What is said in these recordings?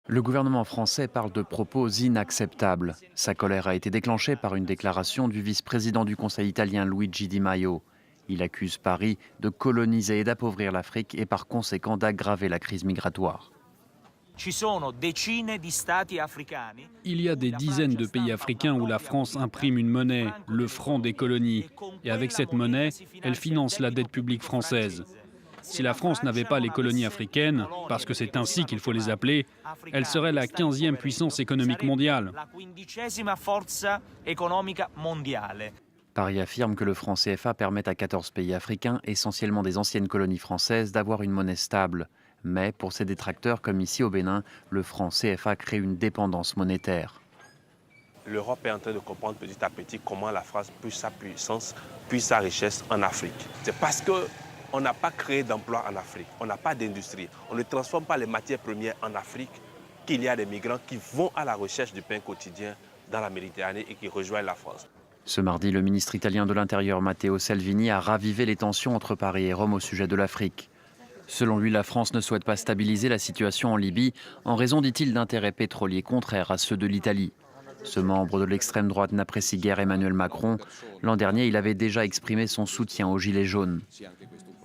Le gouvernement français parle de propos inacceptables. Sa colère a été déclenchée par une déclaration du vice-président du Conseil italien Luigi Di Maio. Il accuse Paris de coloniser et d'appauvrir l'Afrique et par conséquent d'aggraver la crise migratoire. Il y a des dizaines de pays africains où la France imprime une monnaie, le franc des colonies. Et avec cette monnaie, elle finance la dette publique française. Si la France n'avait pas les colonies africaines, parce que c'est ainsi qu'il faut les appeler, elle serait la 15e puissance économique mondiale. Paris affirme que le franc CFA permet à 14 pays africains, essentiellement des anciennes colonies françaises, d'avoir une monnaie stable. Mais pour ses détracteurs, comme ici au Bénin, le franc CFA crée une dépendance monétaire. L'Europe est en train de comprendre petit à petit comment la France puise sa puissance, puise sa richesse en Afrique. C'est parce qu'on n'a pas créé d'emplois en Afrique, on n'a pas d'industrie, on ne transforme pas les matières premières en Afrique, qu'il y a des migrants qui vont à la recherche du pain quotidien dans la Méditerranée et qui rejoignent la France. Ce mardi, le ministre italien de l'Intérieur Matteo Salvini a ravivé les tensions entre Paris et Rome au sujet de l'Afrique. Selon lui, la France ne souhaite pas stabiliser la situation en Libye en raison, dit-il, d'intérêts pétroliers contraires à ceux de l'Italie. Ce membre de l'extrême droite n'apprécie guère Emmanuel Macron. L'an dernier, il avait déjà exprimé son soutien aux Gilets jaunes.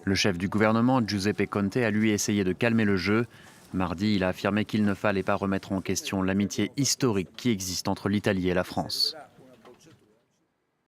Le chef du gouvernement, Giuseppe Conte, a lui essayé de calmer le jeu. Mardi, il a affirmé qu'il ne fallait pas remettre en question l'amitié historique qui existe entre l'Italie et la France.